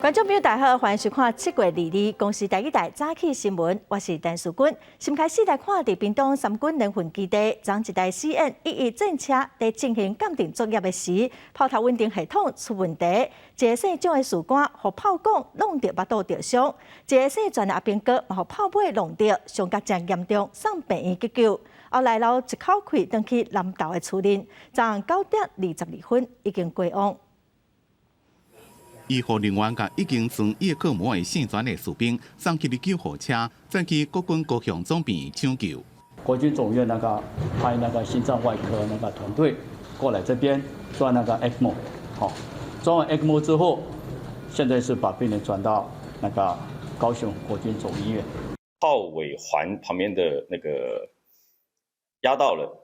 观众朋友，大家好，欢迎收看7月2日公视第一台早起新闻，我是陈淑君。先开始来看，伫屏东三军联训基地，昨一台 CN11战车在进行鉴定作业的时，炮头稳定系统出问题，一个姓蒋的士官互炮管弄到腹肚着伤，一个姓全的阿兵哥嘛互炮尾弄到，伤甲真严重，送病院急救。后来老一口气转去南投的厝林，昨9点22分已经归案。医护人员甲已经从叶克膜的姓全的士兵送去了救护车，再去国军高雄总病抢救。国军总院派心脏外科团队过来这边装ECMO， 好，装完 ECMO 之后，现在是把病人转到高雄国军总医院。炮尾环旁边的压到了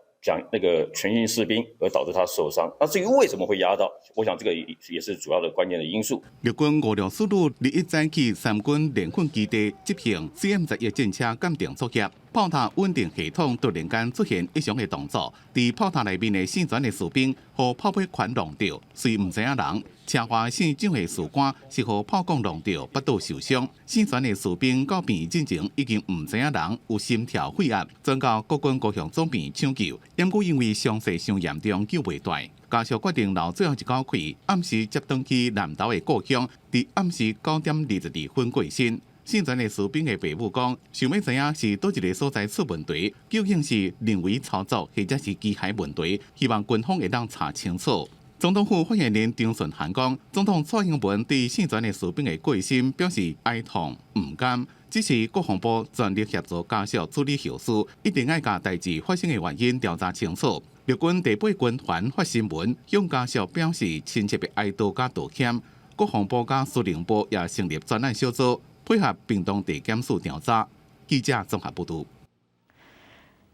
全营士兵，而导致他受伤。那至于为什么会压到，我想这个也是主要的关键的因素。陆军56师旅21早起三军联训基地执行 CM11战车鉴定作业，炮塔稳定系统突然间出现异常的动作，伫炮塔内面的姓全的士兵和炮尾环弄到，虽唔知影人。车祸姓蒋的士官是互炮管弄到，腹肚受伤。姓全的士兵到病院进前已经唔知影人有心跳血压，转到国军高雄总病院抢救，因过因为伤势伤严重救袂大，家属决定留最后一口气，暗时接转去南投的故乡，伫暗时9点22分过身。姓全的士兵的父母讲，想要知影是倒一个所在出问题，究竟是人为操作，或者是机械问题，希望军方会当查清楚。总统府发言人张顺涵讲，总统蔡英文对姓全的士兵的过身表示哀痛唔甘，只是国防部全力协助家属处理后事，一定要把代志发生的原因调查清楚。陆军第8军团发新闻，向家属表示亲切的哀悼甲道歉。国防部甲司令部也成立专案小组，配合屏东地检署调查。记者综合报道。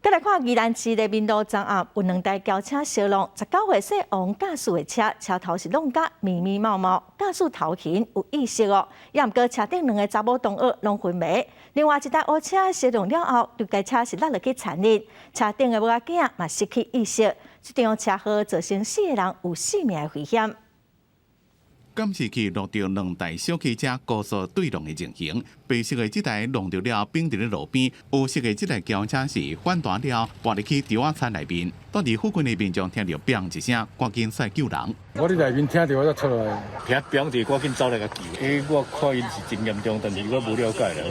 再来看宜兰市的民路昨暗有2台轿车相撞，19岁姓王驾驶的车，车头是弄甲密密麻麻，驾驶头前有意识哦，也毋过车顶2个查某同学拢昏迷。另外一台乌车相撞了后，对该车是落落去残忍，车顶的仔囝嘛失去意识。这场车祸造成4个人有性命的危险。监视器录到2台小汽车高速对撞的情形，白色的这台弄到了并伫咧路边，黑色的这台轿车是反弹了，滑入去稻仔田内面。当时附近的民众听到“砰”一声，赶紧赛救人。我伫内面听到我才出来，听“砰”一赶紧走来甲救。我看因是真严重，但是我无了解啦。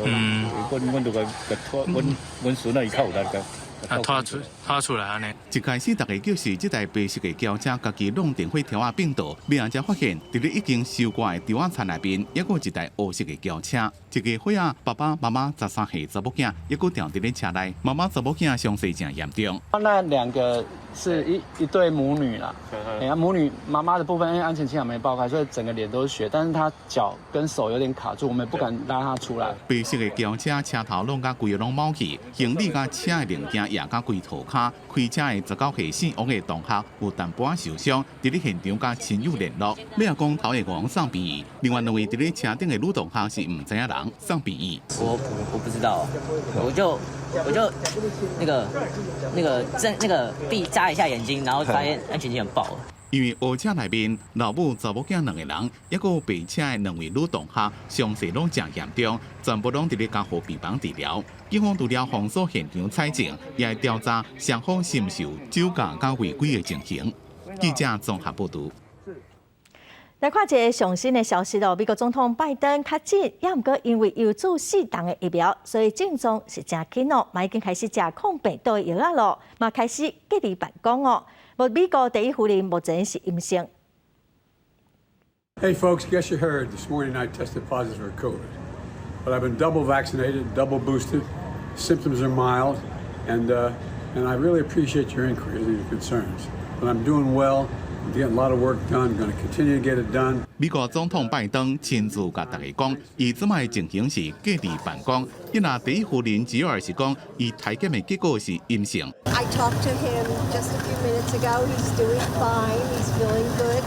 阮就甲拖，阮孙啊伊较有力个。拖出来安尼。一开始，大家就是这台白色的轿车，家己弄电火条啊并道，后才发现，伫咧已经收过的稻仔田内边，还有一台黑色的轿车。这个火啊，爸爸妈妈13岁查某囝，还佫掉伫咧车内，妈妈查某囝伤势真严重。那2个是一对母女啦，母女妈妈的部分因为安全气囊没爆开，所以整个脸都是血，但是她脚跟手有点卡住，我们不敢拉她出来。白色的轿车车头弄甲规个拢冒气，行李甲车的零件也甲规涂骹。开车的19岁姓王的同学有淡薄受伤，伫咧现场甲亲友联络。要讲头的王送病院，另外2位伫咧车顶的女同学是唔知影人送病院。我不知道，我就闭眨一下眼睛，然后发现安全气囊爆了。因为黑车内面老母、查某囝2个人，还有白车的2位女同学，伤势拢真严重，全部拢伫咧加护病房治疗。警方除了封锁现场采证，也会调查双方是毋是有酒驾甲违规的情形。记者综合报道。来看一个上新的消息咯，美国总统拜登确诊，也毋过因为有注适当的疫苗，所以症状是真轻哦，嘛已经开始食抗病毒的药啊咯，嘛开始隔离办公哦。美国第一夫人目前是阴性。Hey folks, guess you heard this morning I tested positive for COVID, but I've been double vaccinated, double boosted. Symptoms are mild, and I really appreciate your inquiries and your concerns. But I'm doing well. I'm getting a lot of work done. I'm going to continue to get it done. 美国总统拜登亲自甲大家讲，伊即卖情形是隔离办公。伊那第一夫人吉尔是讲，伊体检的结果是阴性。I talked to him just a few minutes ago. He's doing fine. He's feeling good.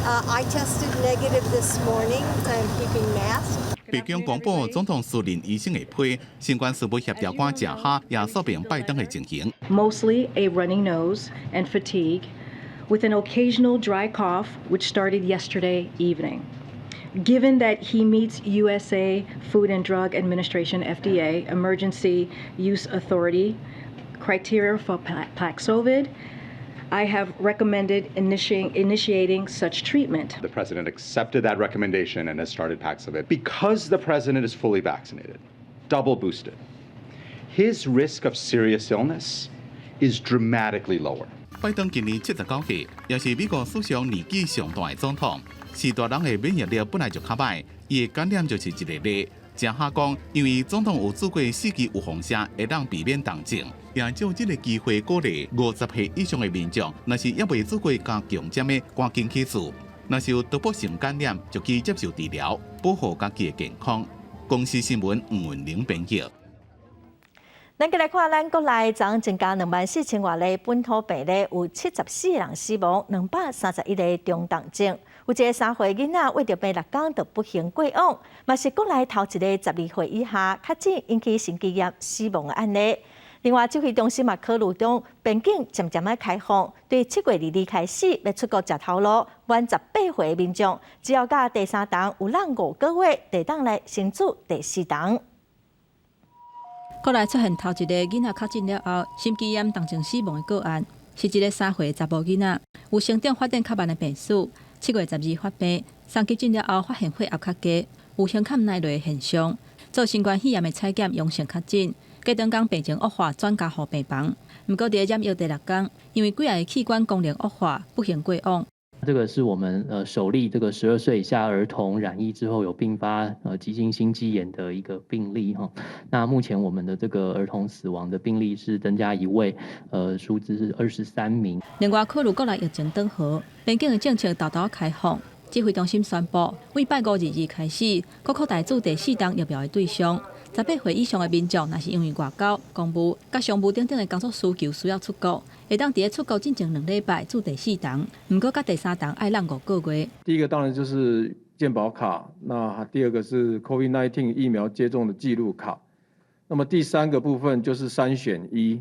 I tested negative this morning. I'm keeping masks. 北京公布总统私人医生的批，新冠事务协调官郑哈也说明拜登的情形。Mostly a running nose and fatigue, with an occasional dry cough, which started yesterday evening. Given that he meets USA Food and Drug Administration (FDA) Emergency Use Authority criteria for Paxlovid, I have recommended initiating such treatment. The president accepted that recommendation and has started Paxlovid. Because the president is fully vaccinated, double boosted, his risk of serious illness is dramatically lower. 拜登今年79岁，也是美国史上年纪上大的总统。是大人的免疫力本来就较歹，伊的感染就是一个例。正下讲，因为总统有做过4剂预防针，会当避免重症，也就这个机会鼓励50岁以上的民众，若是还未做过加强针的，赶紧去做。若是有突破性感染，就去接受治疗，保护家己的健康。公司新闻黄文玲编辑。咱再来看，咱国内昨增加24000多例本土病例，有74人死亡，231例中重症。有一个3岁囡仔为着病6天就不幸过往，嘛是国内头一个12岁以下确诊引起心肌炎死亡的案例。另外，指挥中心嘛考虑中边境渐渐开放，对7月2日开始要出国食头路，满18岁的民众只要甲第3档有让5个月，就当来先做第4档。国内出现头一个囡仔确诊了后，心肌炎重症死亡的个案，是一个3岁查甫囡仔，有生长发展较慢的病史，7月12日发病，送急诊了后发现血压较低，有胸腔内落的现象，做新冠肺炎的采检阳性确诊，隔长天病情恶化转交予病房，不过伫染疫第6天，因为几个器官功能恶化，不幸过往。这个是我们首例这个12岁以下儿童染疫之后有并发急性心肌炎的一个病例哈。那目前我们的这个儿童死亡的病例是增加1位，数字是23名。另外，考虑国内疫情缓和，边境的政策大大开放。指挥中心宣布，为8月2日开始，国扩大做第4档疫苗的对象。18岁以上的民众，若是因为外交、公务、甲商务等等的工作需求需要出国，会当伫出国进前2礼拜做第4档，不过甲第3档爱让5个月。第一个当然就是健保卡，那第二个是 COVID-19 疫苗接种的记录卡，那么第3个部分就是3选1，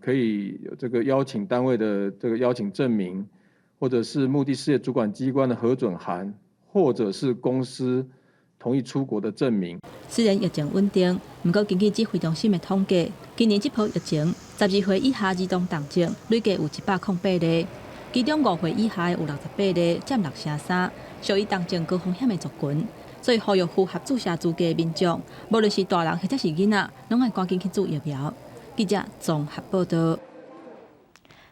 可以有这个邀请单位的这个邀请证明，或者是目的事业主管机关的核准函，或者是公司同意出国的证明。虽然疫情稳定，不过根据指挥中心的统计，今年这波疫情，12岁以下儿童重症累计有108例，其中5岁以下有68例，占6%，属于重症高风险的族群。所以呼吁符合注射资格的民众，无论是大人或者是囡仔，拢要赶紧去做疫苗。记者综合报道。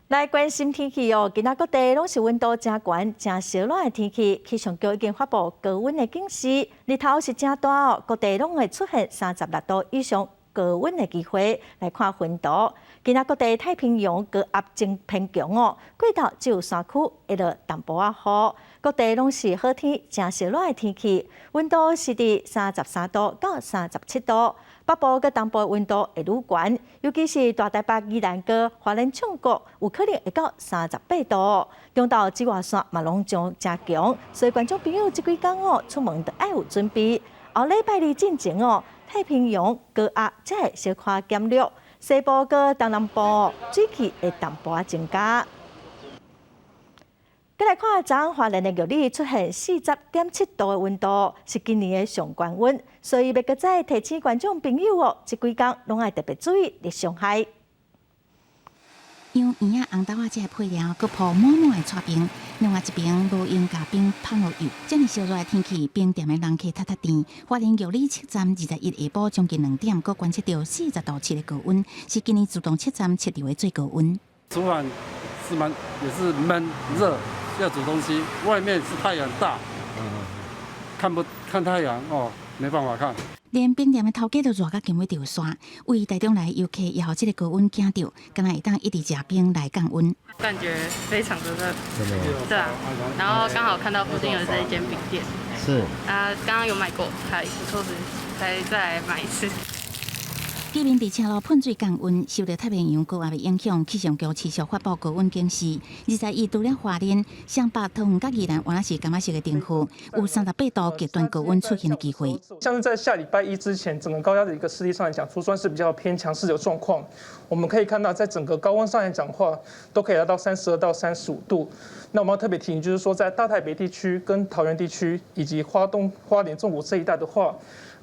来关心天气哦，今仔各地拢是温度真悬、真烧热的天气。气象局已经发布高温的警示，日头是真大哦，各地拢会出现36度以上高温的机会。来看温度，今仔各地太平洋高压真偏强哦，过头只有山区会落淡薄仔雨，各地拢是好天、真烧热的天气，温度是伫33度到37度。北部跟东部的温度会愈悬，尤其是大台北、宜兰跟花莲唱国有可能会到38度。中岛紫外线嘛拢将加强，所以观众朋友这几天哦出门都要有准备。后礼拜2进前哦，太平洋高压才会小可减弱，西部跟东南部水汽会淡薄增加。再来看，昨花莲的玉里出现40.7度的温度，是今年的上高温，所以要搁再提醒观众朋友哦，这几天拢要特别注意热伤害。用圆仔红豆仔这个配料，佮铺满满的刨冰，另外一边无用甲冰放落油。这么烧热的天气，冰店的人客塌塌甜。花莲玉里测站21下晡将近2点，佮观测到40度7的高温，是今年自动测站测到的最高温。煮饭是也是闷热。要煮东西，外面是太阳大，看太阳哦，没办法看。连冰店的头家都热到根本掉山，为台中来游客也好这个高温惊到，敢若会当一直吃冰来降温。感觉非常的热，对啊。然后刚好看到附近有这一间冰店，是啊，刚刚有买过，还不错吃，再来买一次。地面伫车路喷水降温，受到太平洋高压的影响，气象局持续发布高温警示。22除了花莲、双北、桃园、甲宜兰，原来是感觉式的地区，有38度极端高温出现的机会。像是在下礼拜一之前，整个高压的一个势力上来讲，算是比较偏强势的状况。我们可以看到，在整个高温上来讲的话，都可以达到32到35度。那我们要特别提醒，就是说，在大台北地区、跟桃园地区以及花莲、纵谷这一带的话，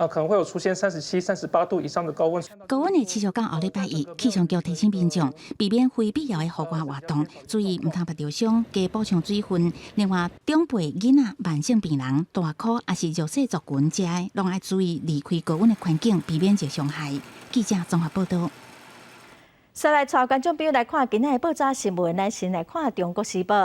可能会有出现37、38度以上的高温。高温会持续到后礼拜一，气象局提醒民众避免非必要的户外活动，注意唔通受伤，加补充水分。另外，长辈、囡仔、慢性病人、大块也是弱势族群者，拢要注意离开高温的环境，避免受伤害。记者综合报道。再来带观众朋友来看今日的报纸新闻，咱先来看《中国时报》。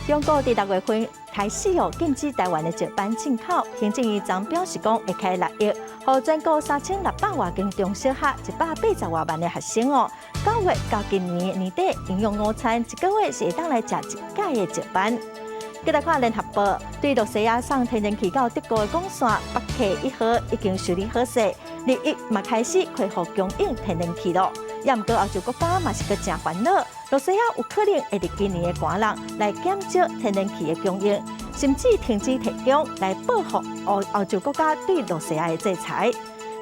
中国伫6月份开始禁止台湾的石斑进口，行政院长表示讲会开6亿，予全国3600多间中小学180多万的学生9月到今年年底营养午餐1个月是会当来食1届的石斑。再来看《联合报》，对洛西亚送天然气到德国的港线北溪1号已经修理好势，2月嘛开始恢复供应天然气咯。也毋过欧洲国家嘛是个真烦恼，洛西亚有可能会伫今年的寒冷来减少天然气的供应，甚至停止提供来报复欧洲国家对洛西亚的制裁。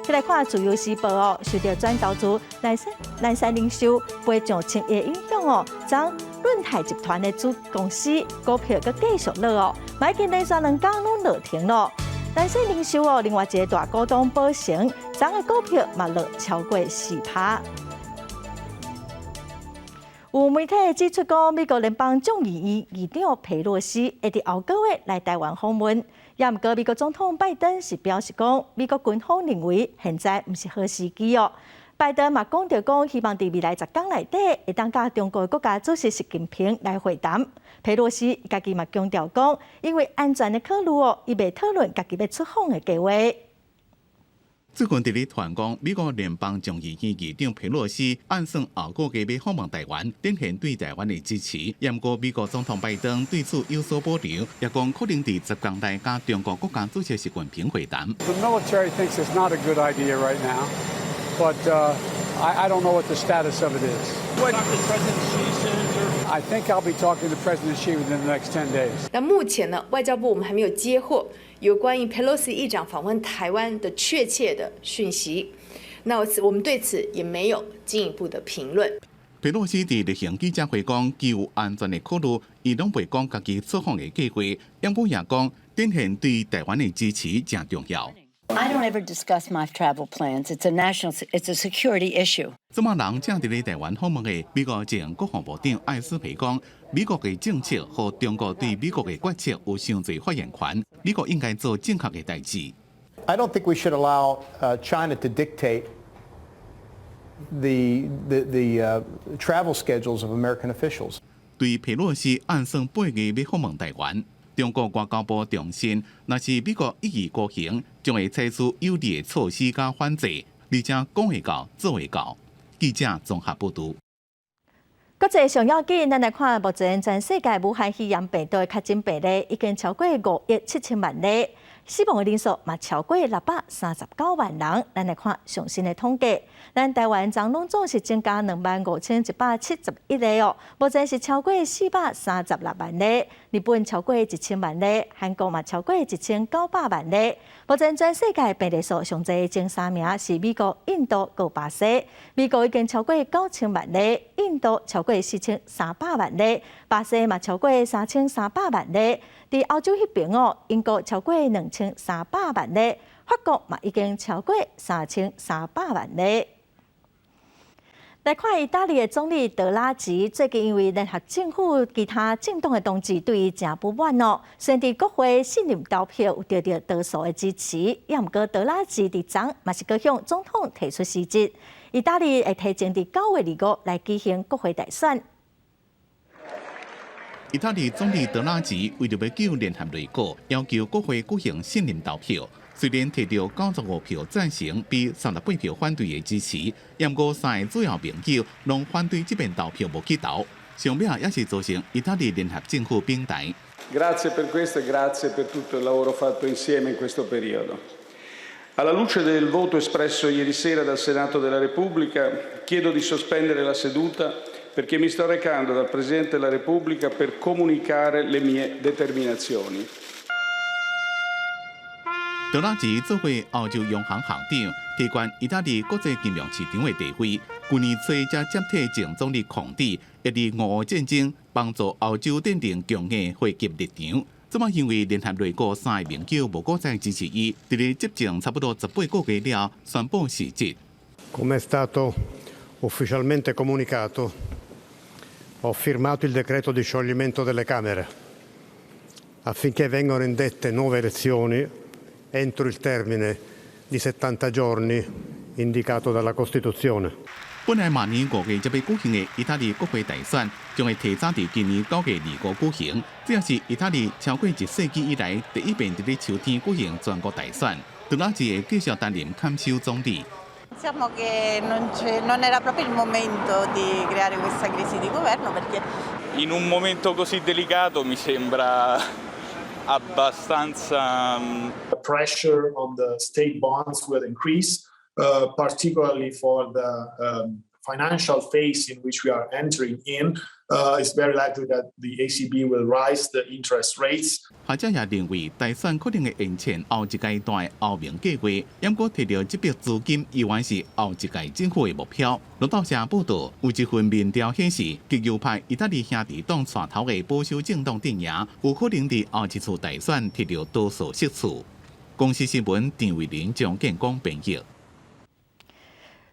再来看《自由时报》受到转投资南山零售赔偿10亿影响将润泰集团的子公司股票佮继续落已经连续2天拢落停咯。南山零售另外一个大股东宝成，昨的股票嘛落超过4%。有媒体指出讲，美国联邦众议院议长佩洛西会伫后个月来台湾访问。也毋过，美国总统拜登是表示讲，美国军方认为现在毋是好时机拜登嘛讲到讲，希望伫未来10天内底会当甲中国国家主席习近平来会谈。佩洛西家己嘛强调讲，因为安全的考虑伊未讨论家己要出访的计划。最近伫咧传讲，美国联邦众议院议长佩洛西按算后个月要访问台湾，展现对台湾的支持。不过，美国总统拜登对此有所保留，也讲可能伫10天内甲中国国家主席习近平会谈。The military thinks it's not a good idea right now, but I don't know what the status of it is. What President Xi said? I think I'll be talking to President Xi within the next 10 days. 那目前呢，外交部我们还没有接获有关于 Pelosi 议长访问台湾的确切的讯息，那我们对此也没有进一步的评论。佩洛西伫例行记者会讲，基于安全的考虑，伊拢袂讲家己出访的计划，因过也讲，展现对台湾的支持真重要。I don't ever discuss my travel plans. It's a security issue. 这么人正伫咧台湾访问的美国前国防部长艾斯培讲，美国的政策和中国对美国的决策有伤侪发言权，美国应该做正确的代志。I don't think we should allow China to dictate the travel schedules of American officials. 对佩洛西按算8月要访问台湾。中国外交部重申，若是美国一意孤行，将会采取有力的措施加反制，而且讲会到，做会到。记者综合报道。国际上要紧，咱来看目前全世界武汉肺炎病毒的确诊病例已经超过5亿7千万例，死亡的人数嘛超过639万人。咱来看上新的统计，咱台湾总总是增加25171例目前是超过436万例。日本超过1000万例，韩国嘛超过1900万例。目前全世界病例数上侪前3名是美国、印度和巴西。美国已经超过9000万例，印度超过4300万例，巴西嘛超过3300万例。伫欧洲迄边英国超过2300万例，法国嘛已经超过3300万例。来看意大利的总理德拉吉，最近因为联合政府其他政党的同志对伊真不满先伫国会信任投票有得到多数的支持。也毋过德拉吉伫昨嘛是向总统提出辞职。意大利会提前伫9月25来举行国会大选。意大利总理德拉吉为着要救联合内阁，要求国会举行信任投票。虽然摕到95票赞成，比38票反对的支持，不过3个主要盟友拢反对这边投票无去投，上面也是造成意大利联合政府平台。Grazie per questo e grazie per tutto il lavoro fatto insieme in questo periodo. Alla luce del voto espresso ieri sera dal Senato della Repubblica, chiedo di sospendere la seduta perché mi sto recando dal Presidente della Repubblica per comunicare le mie determinazioni. 杜拉吉作为欧洲央行行长，提关意大利国际金融市场的地位。去年初才接替前总理孔蒂，一历俄乌战争，帮助欧洲奠定强硬汇集立场。这么因为联合内阁3个盟友无够再支持伊，伫咧执政差不多18个月了，宣布辞职。Come è stato ufficialmente comunicato, ho firmato il decreto di scioglimento delle Camere affinché vengano indette nuove elezioni entro il termine di 70 giorni indicato dalla Costituzione. 本来明年5月才要举行的意大利国会大选，将会提早伫今年9月25举行。这也是意大利超过1世纪以来第一遍伫咧秋天举行全国大选。杜拉吉会继续担任看守总理。Diciamo che non era proprio il momento di creare questa crisi di governo perché in un momento così delicato mi sembra abbastanza. The pressure on the state bonds will increase, particularly for the financial phase in which we are entering in. It's very likely that the ECB will rise the interest rates. 学者也认为，大选可能会延前后一阶段的后面计划，不过摕到这笔资金，依然是后一届政府的目标。路透社报道，有一份民调显示，极右派意大利兄弟党带头的保守政党阵营，有可能伫后一次大选摕到多数席次。公司新闻郑伟林、张建光编译。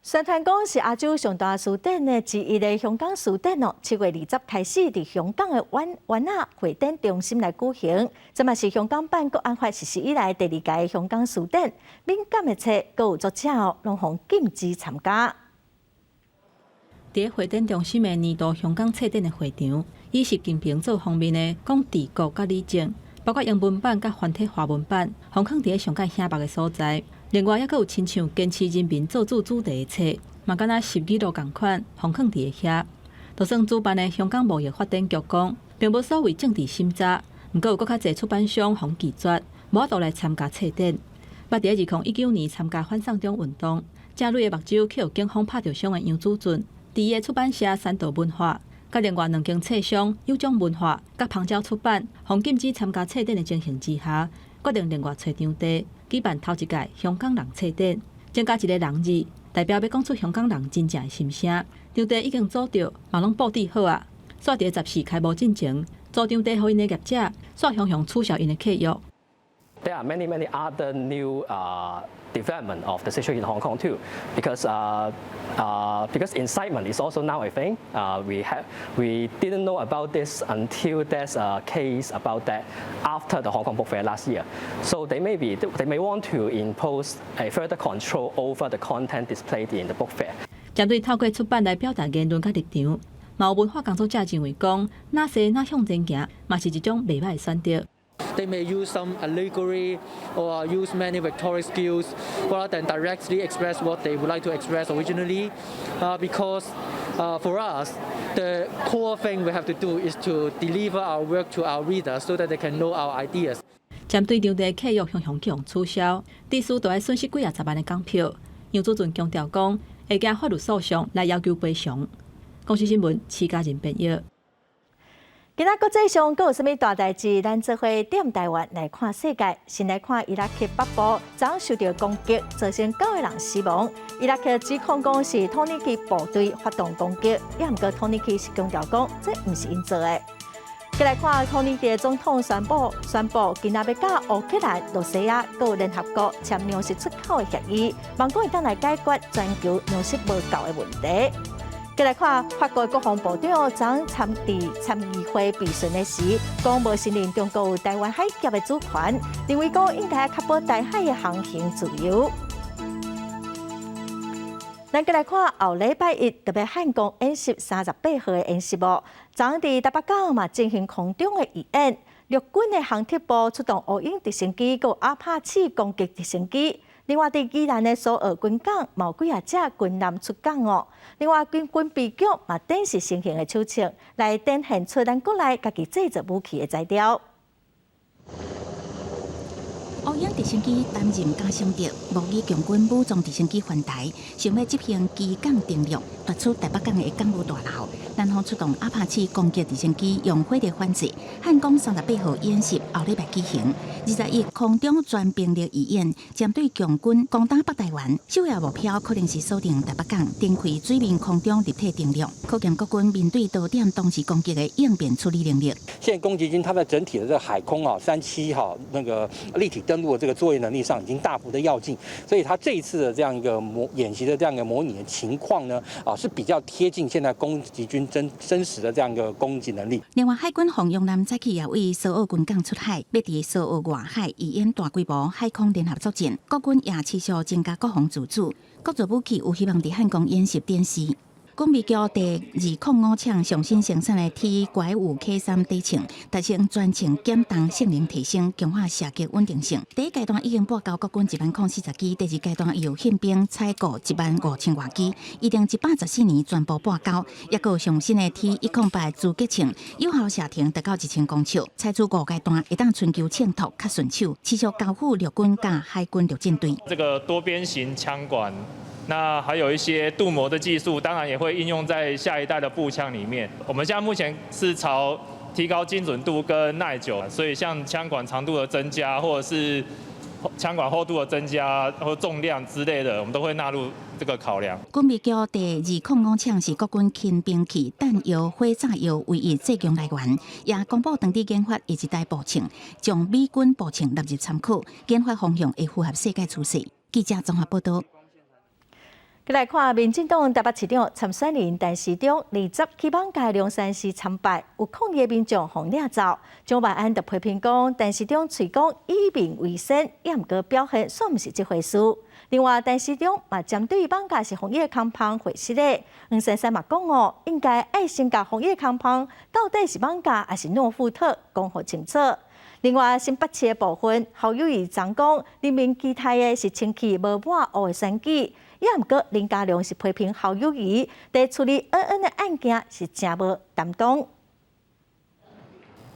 宣传讲是亚洲上大书展的之一的香港书展哦，7月20开始伫香港的湾仔会展中心来举行。这嘛是香港版国安法实施以来第2届香港书展，敏感的册各有作者哦，拢逢禁止参加。伫会展中心的年度香港册展的会场，以习近平做封面的讲治国甲理政，包括英文版甲繁体华文版，放放伫咧上界显白的所在。另外，还佫有亲像坚持人民做主题的册，嘛敢若10字路共款，放放伫咧遐。就算主办的香港贸易发展局讲，并无所谓政治审查，毋过有佫较侪出版商逢拒绝，无法度来参加册展。捌伫咧2019年参加反送中运动，正累的目睭去互警方拍着伤的杨子俊，伫伊的出版社三道文化，甲另外2间册商有种文化甲芳蕉出版，逢禁止参加册展的情形之下，决定另外找场地。举办头一届香港人册展，增加一个人字，代表要讲出香港人真正的心声。场地已经组着，嘛拢布置好啊。煞伫14开幕进前，租场地互因的业者煞向取消因的契约。There are many other new development of the situation in Hong Kong too, because incitement is also now a thing. We didn't know about this until there's a case about that after the Hong Kong Book Fair last year. So they may want to impose a further control over the content displayed in the book fair. 针对透过出版来表达言论甲立场，嘛有文化工作者认为讲，哪些哪向前行，嘛是一种袂歹的选择。They may use some allegory or use many rhetoric skills rather than directly express what they would like to express originally. Because for us, the core thing we have to do is to deliver our work to our readers so that they can know our ideas. 针对场地契约向取消，地司就要损失几20万的港票。杨子俊强调讲，会行法律诉讼来要求赔偿。公司新闻徐家仁编译。今仔国际上阁有啥物大代志？咱做伙点台湾来看世界。先来看伊拉克北部昨受到攻击，造成9个人死亡。伊拉克指控讲是土耳其部队发动攻击，也毋过土耳其是强调讲这毋是因做的。再来看土耳其总统宣布今仔要甲乌克兰、罗西亚阁有联合国签粮食出口的协议，望讲会当来解决全球粮食无够的问题。再来看法国国防部长昨参议会备询的时，讲无承认中国有台湾海峡的主权，认为讲应该确保台海的航行自由。咱再来看后礼拜一特别汉光演习38号的演习幕，昨伫台北港嘛进行空中的预演，陆军的航铁部出动乌鹰直升机，佮阿帕奇攻击直升机。另外，伫宜兰的苏澳军港，嘛有几只军舰出港哦。另外，军备局嘛展示新型的手册，来展现出咱国内家己制造武器的材料。乌鹰直升机担任假想敌，模拟强军武装直升机环台，想要执行机港定律，夺出台北港的港务大楼。南方出动阿帕奇攻击直升机，用火力反制。汉光38号演习后礼拜举行，21空中全兵力预演，针对强军攻打北台湾，首要目标可能是锁定台北港，展开水面空中立体定律，可见国军面对多点同时攻击的应变处理能力。现在攻击军它在整体的这个海空37那个立体登陆的这个作业能力上已经大幅的跃进，所以它这一次的这样一个演习的这样一个模拟的情况呢，是比较贴近现在攻击军真实的这样一个攻击能力。另外，海军航用舰早起也为苏澳军港出海，要伫苏澳外海预演大规模海空联合作战。国军也持续增加国防自主，各族武器有希望伫汉光演习展示。军备局第205厂上新生产的 T-5K3 底秤，达成全程减重性能提升，强化射击稳定性。第一阶段已经拨交国军10040机，第二阶段由宪兵采购15000多机，预定114年全部拨交。也有上新的 T-108自击秤，有效射程达到1000公尺。采取5阶段，会当春秋庆托较顺手，持续交付陆军甲海军陆战队。这个多边形枪管。那还有一些镀膜的技术，当然也会应用在下一代的步枪里面。我们现在目前是朝提高精准度跟耐久，所以像枪管长度的增加，或者是枪管厚度的增加或重量之类的，我们都会纳入这个考量。军备局第205厂是国军轻兵器、弹药、火炸药唯一制强来源，也公布当地研发一台步枪，将美军步枪纳入参考，研发方向会符合世界趋势。记者综合报道。再来看，民进党台北市长参选人陈时中20去绑架龙山寺参拜，有抗议的民众互掠走。蒋万安就批评讲，陈时中嘴讲以民为先，也毋过表现煞毋是这回事。另外，陈时中嘛针对绑架是防疫空帮回失的，黄珊珊嘛讲应该爱先甲防疫空帮到底是绑架还是诺富特讲好清楚。另外，新北市的部分侯友宜昨讲，人民期待的是清气无抹黑的选举。也毋过林佳龙是批评侯友宜在处理恩恩的案件是真无担当。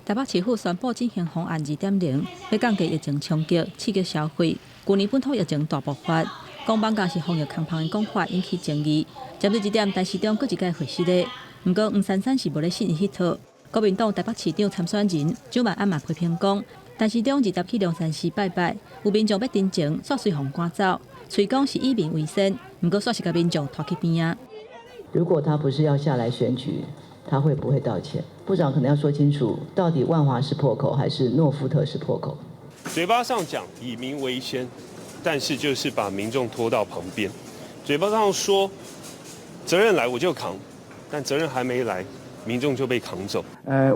台北市府宣布进行方案2.0，要降低疫情冲击，刺激消费。去年本土疫情大爆发，讲绑架是防疫空帮的讲法引起争议。针对这点，陈时中搁一届回失的。毋过黄珊珊是无咧信伊迄套。国民党台北市长参选人蒋万安嘛批评讲，陈时中20去龙山寺拜拜，有民众要真情，煞随互赶走。嘴讲是以民为先，不过煞是甲民众拖去边啊。如果他不是要下来选举，他会不会道歉？部长可能要说清楚，到底万华是破口还是诺富特是破口？嘴巴上讲以民为先，但是就是把民众拖到旁边。嘴巴上说责任来我就扛，但责任还没来，民众就被扛走。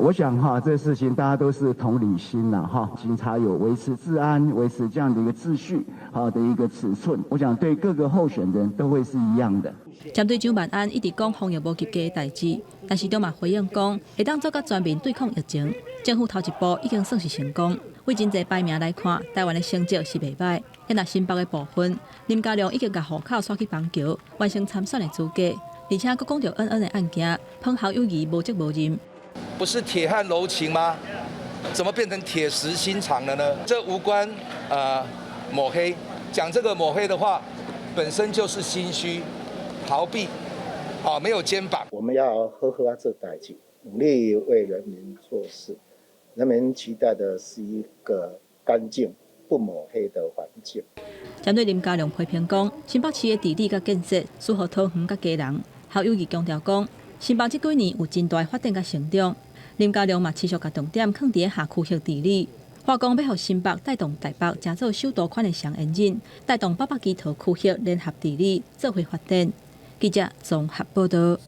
我想这事情大家都是同理心啦警察有维持治安、维持这样的一个秩序的一个尺寸，我想对各个候选人都会是一样的。针对蒋万安一直讲防疫无及格的代志，但是都嘛回应讲，会当做甲全面对抗疫情，政府头一步已经算是成功。为真侪排名来看，台湾的成绩是袂歹。也若新北的部分，林佳龙已经甲户口刷去邦桥，完成参选的资格。而且，佫讲到恩恩的案件，喷侯友宜无责无任。不是铁汉柔情吗？怎么变成铁石心肠了呢？这无关抹黑，讲这个抹黑的话，本身就是心虚、逃避，没有肩膀。我们要好好做代志，努力为人民做事。人民期待的是一个干净、不抹黑的环境。针对林佳龙批评讲，新北市的治理甲建设适合桃园甲家人。侯友宜强调讲，新北这几年有真大发展甲成长。林佳龙嘛持续甲重点放伫下区域治理，话讲要互新北带动台北加做首都款的上引擎，带动800几套区域联合治理，做回发展。记者综合报道。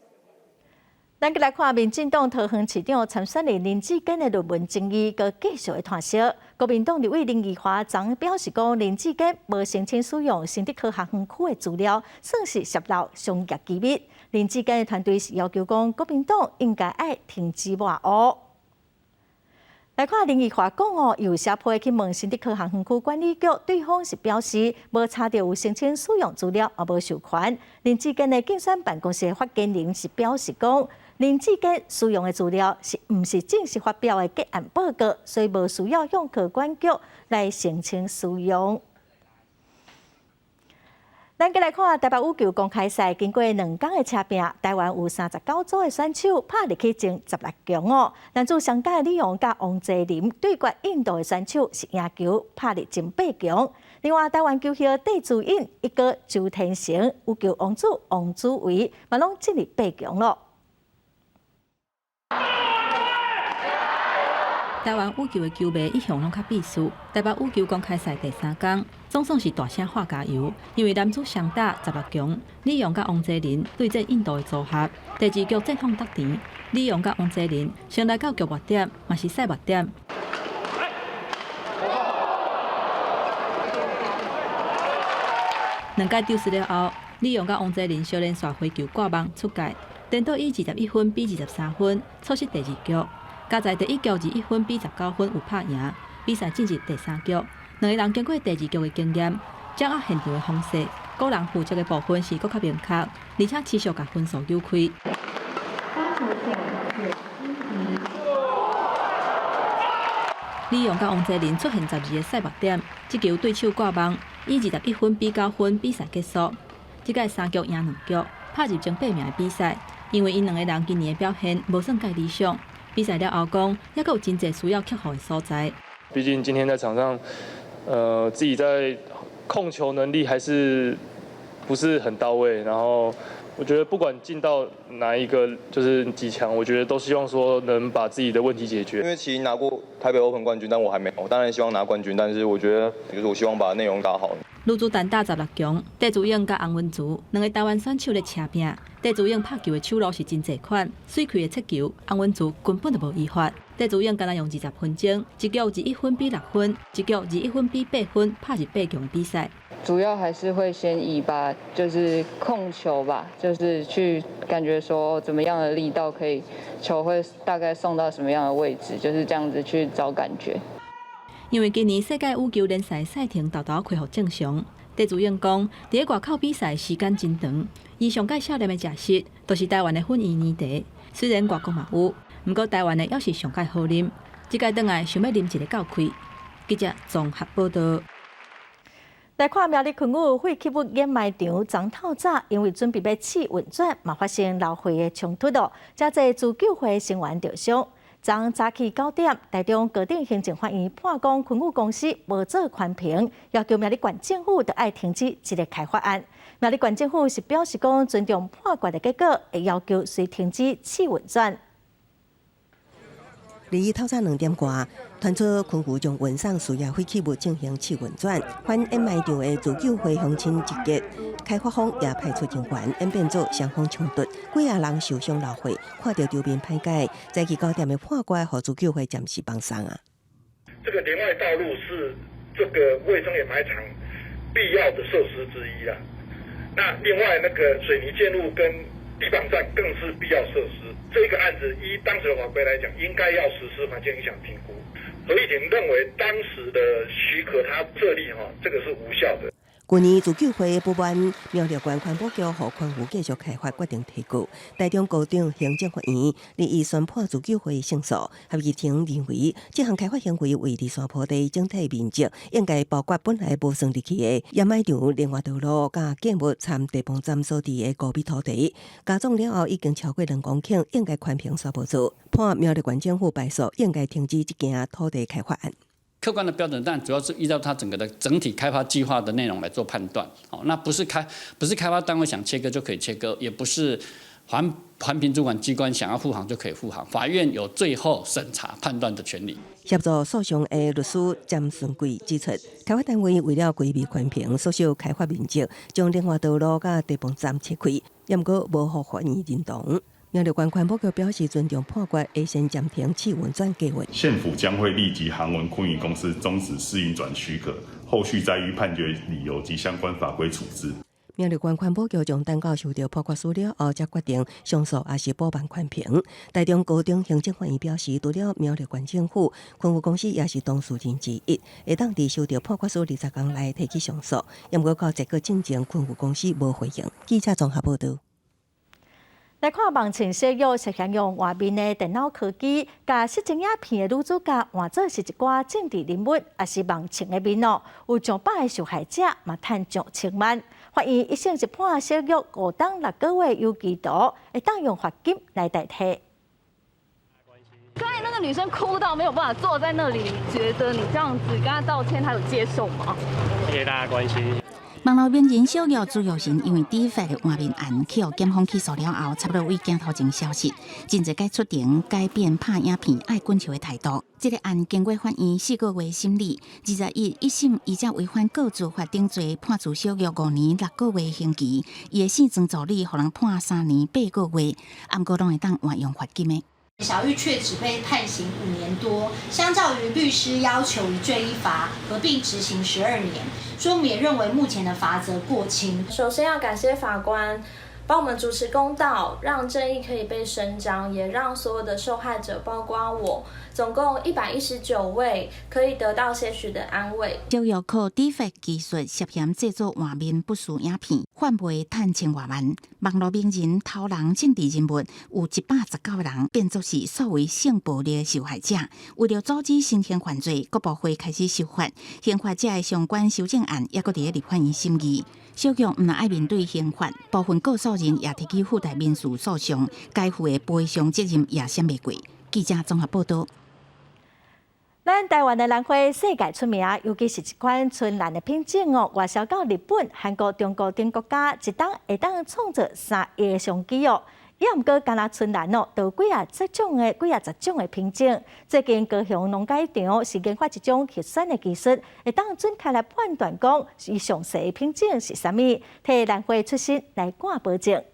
咱来看，民进党桃园市长参选人林志坚的论文争议，佮继续的传烧。国民党立委林宜华昨表示讲，林志坚无申请使用新竹科学园区的资料，算是泄露商业机密。林志坚的团队是要求讲，国民党应该爱停止抹黑。来看林宜华讲有社批去问新竹科学园区管理局，对方是表示无查到有申请使用资料，也无授权。林志坚的竞选办公室发言人是表示讲，林志坚使用的资料是毋是正式发表的结案报告，所以无需要向科管局来申请使用。咱再来看台北羽球公开赛，经过2天的车拼，台湾有39组的选手拍入去前16强哦。男子双打的李勇甲王泽林对决印度的选手是赢球，拍入前8强。另外，台湾球星戴资颖、一个周天成、羽球王子王子维嘛拢进入8强咯。台湾羽球的球迷一向拢较避暑。台北羽球公开赛第3天，总算是大声喊加油，因为男子双打16强，李勇甲王泽林对阵印度的组合，第2局战况得甜，李勇甲王泽林先来到局末点，嘛是赛末点。2届丢失了后，李勇甲王泽林小连续回球挂网出界，颠倒以21分比23分，错失第2局。加在第1局21分比19分有拍赢，比赛进入第3局。2个人经过第2局的经验，掌握现场的方式，个人负责的部分是更较明确，而且持续把分数扭开。李勇甲王泽林出现12个赛末点，这球对手挂网，以21分比9分比赛结束。这届3局赢2局，拍入前8名的比赛。因为因2个人今年的表现无算介理想。比赛了后讲，还有真侪需要克服的所在。毕竟今天在场上，自己在控球能力还是不是很到位。然后我觉得不管进到哪一个就是几强，我觉得都希望说能把自己的问题解决。因为其实拿过台北 Open 冠军，但我还没有。我当然希望拿冠军，但是我觉得就是我希望把内容打好。女子单打16强，戴资颖甲洪文珠2个台湾选手咧车拼。戴资颖拍球的手路是真侪款，水开的切球，洪文珠根本就无依法。戴资颖敢若用20分钟，一局21分比6分，一局21分比8分，拍入8强的比赛。主要还是会先以就是控球吧，就是去感觉说怎么样的力道可以球会大概送到什么样的位置，就是这样子去找感觉。因为今年世界羽球联赛赛程豆豆恢复正常，戴资颖讲，伫外口比赛时间真长，伊上届少年的食食都是台湾的粉圆年茶，虽然外国嘛有，不过台湾的也是上届好啉。这届转来想要啉一个够开。记者综合报道。来看苗栗昆武废弃物掩埋场昨透早，因为准备要试运转，嘛发生流血的冲突哦，真侪自救会成员受伤。昨早起9点，台中高等行政法院判讲昆武公司无做环评，要求苗栗县政府就要停止这个开发案。苗栗县政府是表示讲尊重判决的结果，会要求随停止试运转。离透早2点多，传出昆武将运送需要废弃物进行试运转，反掩埋场的自救会乡亲集结，开发方也派出警员演变做双方冲突，几啊人受伤流血，看到场面歹解，早起9点的判决，互自救会暂时放松啊。这个连外道路是这个卫生掩埋场必要的设施之一啦。那另外那个水泥建路跟地磅站更是必要设施。这个案子依当时的法规来讲，应该要实施环境影响评估。合议庭认为当时的许可他设立这个是无效的。去年自救会不满苗栗县环保局互昆武继续开发决定提告，台中高等行政法院立意宣判自救会胜诉。合议庭认为，这项开发行为为二山坡地整体面积应该包括本来无算入去的掩埋场、另外道路、甲建物参地磅站所地的高密土地，加总了后已经超过2公顷，应该宽平刷不住。判苗栗县政府败诉，应该停止这件土地开发案。客观的标准，但主要是依照它整个的整体开发计划的内容来做判断。那不是开发单位想切割就可以切割，也不是环评主管机关想要复航就可以复航。法院有最后审查判断的权利。协助诉讼的律师詹顺贵指出，开发单位为了规避环评，缩小开发面积，将另外道路甲地磅站切开，也毋过无互法院认同。苗栗县环保局表示尊重判决，会先暂停试运转计划。县府将会立即函文昆宇公司终止试运转许可，后续再依判决理由及相关法规处置。苗栗县环保局将等到收到判决书了后，才决定上诉还是补办环评。台中高等行政法院表示，除了苗栗县政府，昆武公司也是当事人之一，会当伫收到判决书20天内提起上诉。也毋过到结果进前，昆武公司无回应。记者综合报道。来看网情小玉实现用外面的电脑科技，甲色情影片的女主角换做是一寡政治人物，也是网情的面哦。有上百个受害者嘛赚上千万。法院一审一判小玉5当6个月有期徒，会当用罚金来代替。刚才那个女生哭到没有办法坐在那里，你觉得你这样子跟她道歉，她有接受吗？谢谢大家关心。网络名人小玉主要是因为deepfake的换面案去互检方起诉了后，差不多为镜头前消失，真侪该出庭改变拍影片爱滚球的态度。这个案经过法院4个月审理，21一审依照违反告诉法定罪，判处小玉5年6个月刑期，伊的死状助理互人判3年8个月，暗过拢会当换用罚金的。小玉却只被判刑5年多，相较于律师要求一罪一罚合并执行12年，说我们也认为目前的罚则过轻。首先要感谢法官帮我们主持公道，让正义可以被伸张，也让所有的受害者，包括我，总共119位可以得到些许的安慰。小玉靠 deepfake 技术涉嫌制作画面不实影片，换赔赚千多万。网络名人、头人、政治人物有119人变作是所谓性暴力的受害者。为了阻止新型犯罪，各部会开始修法，刑法者的相关修正案也搁伫立法院审议。小玉唔但爱面对刑法，部分告诉人也提起附带民事诉讼，该负的赔偿责任也闪袂过。记者综合报道。咱台湾的兰花世界出名，尤其是一款春兰的品种哦，外销到日本、韩国、中国等国家，一档会当创造3亿的商机哦。也毋过，干那春兰哦，都几啊十种的品种。最近高雄农改场是研发一种核酸的技术，会当准确来判断讲伊上细的品种是啥物，替兰花出身来挂保证。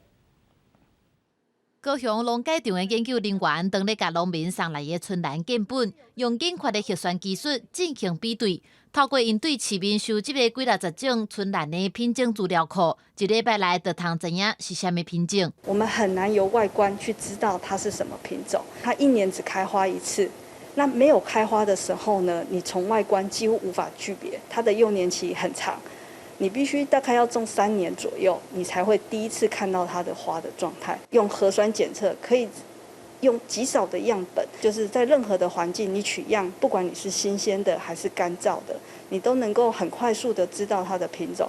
高雄农改场的研究人员当咧甲农民送来的春兰样本，用紧缺的核酸技术进行比对，透过因对市面收集的几60种春兰的品种资料库，一礼拜内就通知影是啥物品种。我们很难由外观去知道它是什么品种，它1年只开花1次。那没有开花的时候呢，你从外观几乎无法区别，它的幼年期很长。你必须大概要种3年左右，你才会第一次看到它的花的状态。用核酸检测可以用极少的样本，就是在任何的环境你取样，不管你是新鲜的还是干燥的，你都能够很快速的知道它的品种。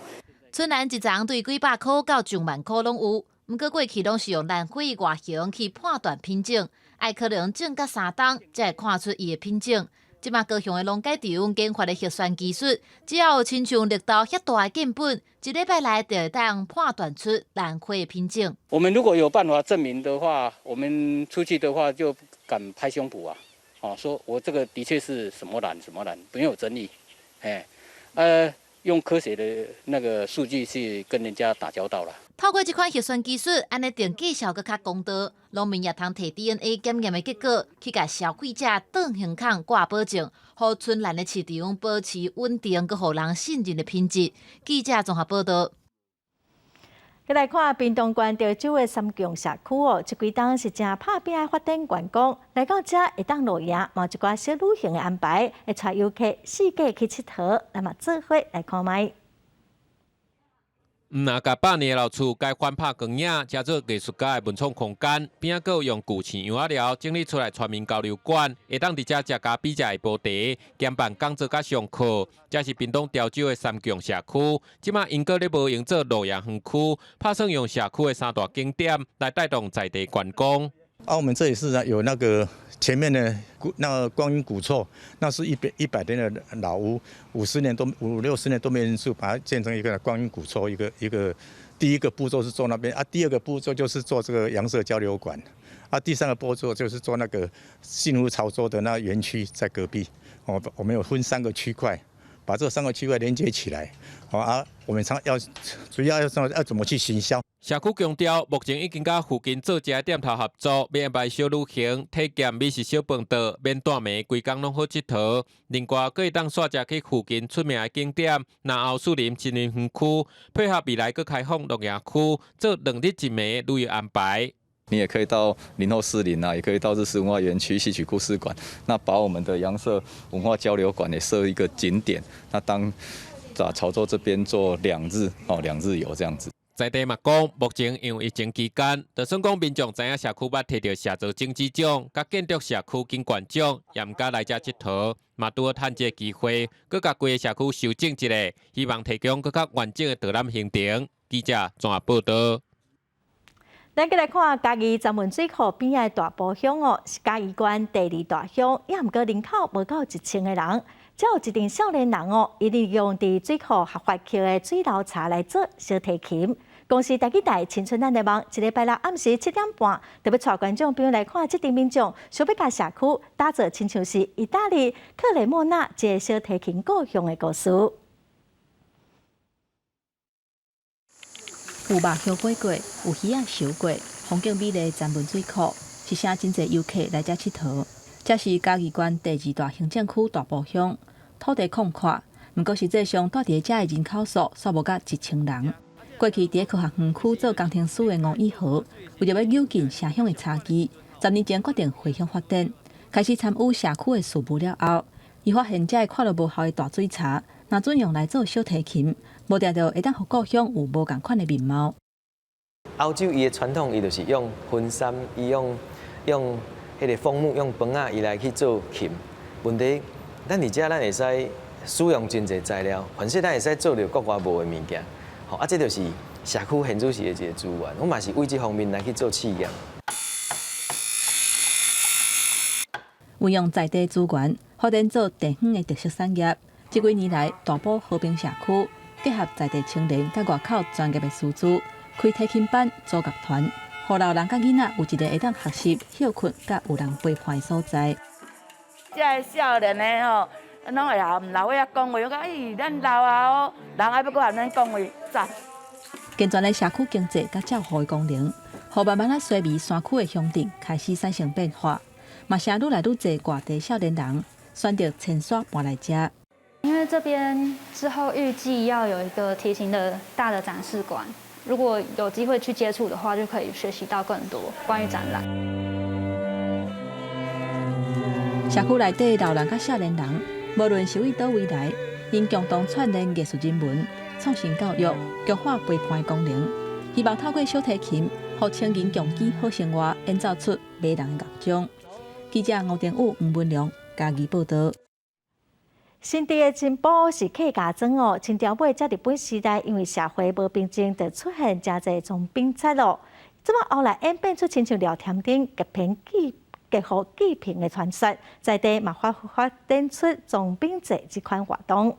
春兰一丛对几百块到上万块拢有，不过过去拢是用兰花的外形去判断品种，爱可能种到3档才会看出伊的品种。即马高雄的农改场研发的核酸技术，只要有亲像绿豆遐大的样本，一礼拜内就会当判断出兰花的品种。我们如果有办法证明的话，我们出去的话就敢拍胸脯啊，说我这个的确是什么兰什么兰，没有争议，用科学的那个数据去跟人家打交道了。透过这款核酸技术，安尼定绩效搁较公道，农民也通摕 DNA 检验的结果去甲消费者当胸孔挂保证，互春兰的市场保持稳定，搁互人信任的品质。记者综合报道。再来看屏东县潮州的三强社区哦，这几档是正拍拼的发展员工，来到这会当露营，嘛一寡小旅行的安排，会带游客四界去佚佗，那么做伙来看卖。那甲百年的老厝改翻拍光影，加做艺术家的文创空间，边仔佫用旧青杨仔寮整理出来全民交流馆，会当伫遮食家比食的布茶，兼办工作甲上课。这是屏东潮州的三强社区，即马因佫咧无营做露营园区，打算用社区的3大景点来带动在地观光。我们这里是有那个前面的那个光阴古厝，那是100年的老屋，50年都50-60年都没人住，把它建成一个光阴古厝，一个第一个步骤是做那边啊，第2个步骤就是做这个洋社交流馆啊，第3个步骤就是做那个幸福潮州的那园区在隔壁。我们有分3个区块，把这3个区块连接起来，我们主要要怎么去行销？社区强调，目前已经甲附近做食店头合作，要安排小旅行、体验美食小饭桌，免断暝，规工拢好佚佗。另外，佫会当煞食去附近出名的景点，南后树林森林园区，配合未来佫开放露营区，做2日1暝旅游安排。你也可以到林后士林也可以到日式文化园区、戏曲故事馆，那把我们的洋社文化交流馆也设一个景点，那当潮州这边做2日游这样子。在地嘛讲，目前因为疫情期间，就算讲民众知影社区捌摕到社造经济奖、甲建筑社区景观奖，也毋敢来遮佚佗，嘛拄好趁这个机会，佮甲规个社区修整一下，希望提供更较完整的导览行程。记者综合报道。咱再来看嘉义闸门水库边的大埔乡哦，是嘉义县第2大乡，也毋过人口无到1000个人。只有一定少年人哦，伊利用伫水库合法区的水流茶来做小提琴。公司台台青春咱的梦，一礼拜六暗时7点半，特别带观众朋友来看这场民众想要甲社区打造亲像是意大利克雷莫纳一个小提琴故乡的故事。有肉香过过，有鱼仔烧过，风景美丽闸门水库，是啥真侪游客来遮佚佗。这是嘉义县第2大行政区大埔乡，土地广阔，毋过实际上住伫遮的人口数煞无甲1000人。过去伫科学园区做工程师的吴以豪，为着要扭紧城乡的差距，10年前决定回乡发展，开始参与社区的事务了后，伊发现遮个看落无效的大水茶，若准用来做小提琴，无定着会当互故乡有无共款的面貌。欧洲伊的传统，伊就是用婚纱，伊用迄个枫木用饭啊，伊来去做琴。问题，咱伫遮咱会使使用真侪材料，凡是咱会使做着国外无的物件。吼，啊，这就是社区现主时的一个资源，我嘛是为这方面来去做试验。运用在地资源，发展做地方的特色产业。这几年来，大埔和平社区结合在地青年甲外口专业的师资，开提琴班、组乐团。互老人甲囡仔有一个会当学习、休困甲有人陪伴的所在。这个少年的吼，拢会含老伙仔讲话，讲咦，咱老啊，人还要搁含咱讲话，赞。健全的社区经济甲照护的功能，互慢慢衰微山区的乡镇开始产生变化，嘛是愈来愈侪外地少年人选择迁徙搬来遮。因为这边之后预计要有一个提琴的大的展示馆。如果有机会去接触的话，就可以学习到更多关于展览。社区内底老人甲少年人，无论是为倒位来，因共同串联艺术人文、创新教育、强化陪伴的功能，希望透过小提琴，互青年共建好生活，演奏出迷人的乐章。记者吴定武、吴文良嘉义报道。新地的进步是客家庄哦，清朝尾在日本时代，因为社会无平静，就出现真侪种兵贼咯。这么后来演变出亲像聊天顶结合祭品的传说，在地嘛发展出种兵贼这款活动。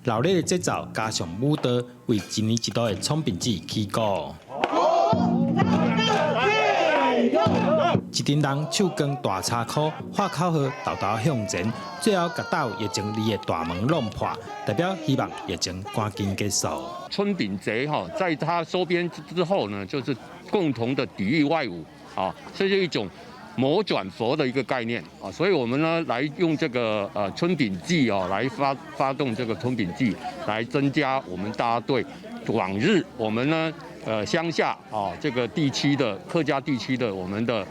热烈的节奏加上舞蹈，为一年一度的创病节起鼓。一群人手扛大叉箍，喊口号，豆豆向前，最后甲斗疫情里的大门弄破，代表希望疫情赶紧结束。春饼节哈，在它收编之后呢，就是共同的抵御外侮啊，这是一种魔转佛的一个概念啊，所以我们呢来用这个春饼祭啊，来发动这个春饼祭，来增加我们大家对往日我们呢乡下啊这个地区的客家地区的我们的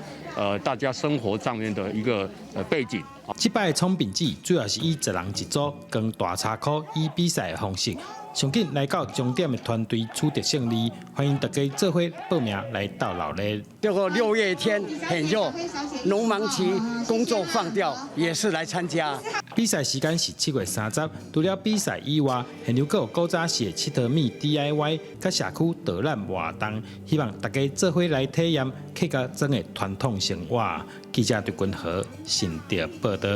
大家生活上面的一个背景。这摆的创饼节主要是以10人一组，跟大叉箍以比赛的方式。上紧来到终点的团队取得胜利，欢迎大家做伙报名来到老热。这个6月天很热，农忙期工作放掉也是来参加。比赛时间是7月30，除了比赛以外，现场还有古早式的七桃米 DIY， 甲社区导览活动，希望大家做伙来体验客家庄的传统生活。记者对君和新竹报道。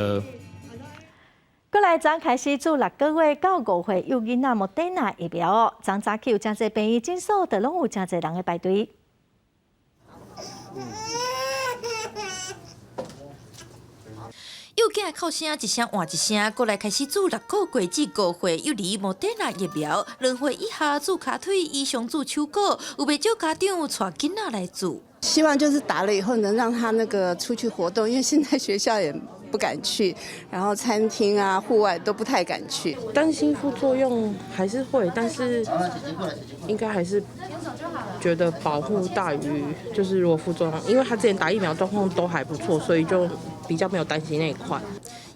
过来昨开始自6个月到5岁幼囡仔莫德纳疫苗哦，昨早起有真侪病院诊所，就拢有真侪人在排队。幼囝哭声一声换一声，过来开始自6个月至5岁幼儿莫德纳疫苗，2岁以下自卡腿以上自手果，有不少家长带囡仔来做。希望就是打了以后能让他那个出去活动，因为现在学校也不敢去，然后餐厅啊、户外都不太敢去。担心副作用还是会，但是应该还是觉得保护大于就是如果副作用，因为他之前打疫苗状况都还不错，所以就比较没有担心那一块。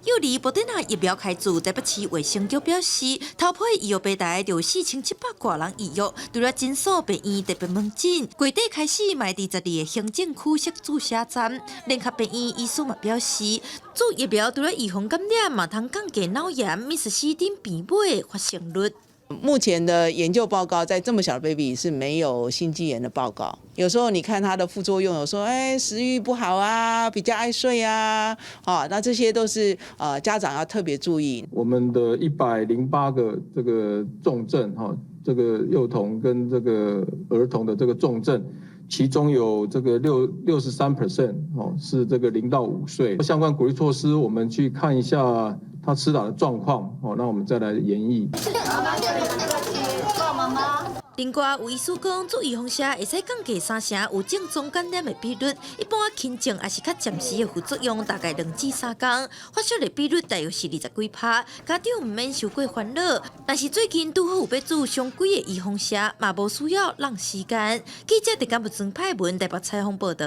又离莫德纳疫苗开始，台北市卫生局表示，头批医药平台有4700多人预约，除了诊所、病院、特别门诊，月底开始卖伫12个行政区设注射站。联合病院医师嘛表示，注疫苗除了预防感染，嘛通降低脑炎、密斯西等病尾的发生率。目前的研究报告，在这么小的 baby 是没有心肌炎的报告。有时候你看它的副作用，有说食欲不好啊，比较爱睡啊，那这些都是家长要特别注意。我们的108个这个重症这个幼童跟这个儿童的这个重症，其中有这个63% 是这个0到5岁。相关鼓励措施，我们去看一下他施打的状况，那我们再来研议。另外，有医师讲，注预防下会使降低3成有症状感染的比率，一般轻症也是较暂时的副作用，大概2至3天，发烧的比率大约是20几%，家长唔免受过烦恼。但是最近拄好有要做上几个预防社，嘛无需要浪时间。记者伫柬埔寨派文台北采访报道。